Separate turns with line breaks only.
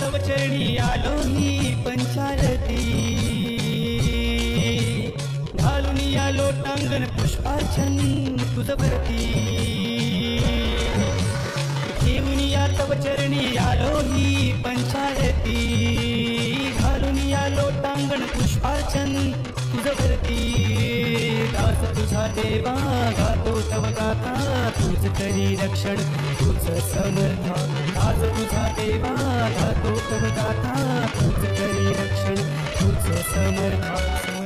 तव चरणी आलो ही पंचारती घालून या लोटांगण पुष्पार्चन तुझ भरती घेऊन या तव चरणी आलो ही पंचारती घालून या लोटांगण पुष्पार्चन तुझ भरती दास तुझा देवा गातो तव गाथा तुझ करी रक्षण तुझ समर्थ दास तुझा देवा गातो तव गाथा तुझ करी रक्षण तुझ समर्थ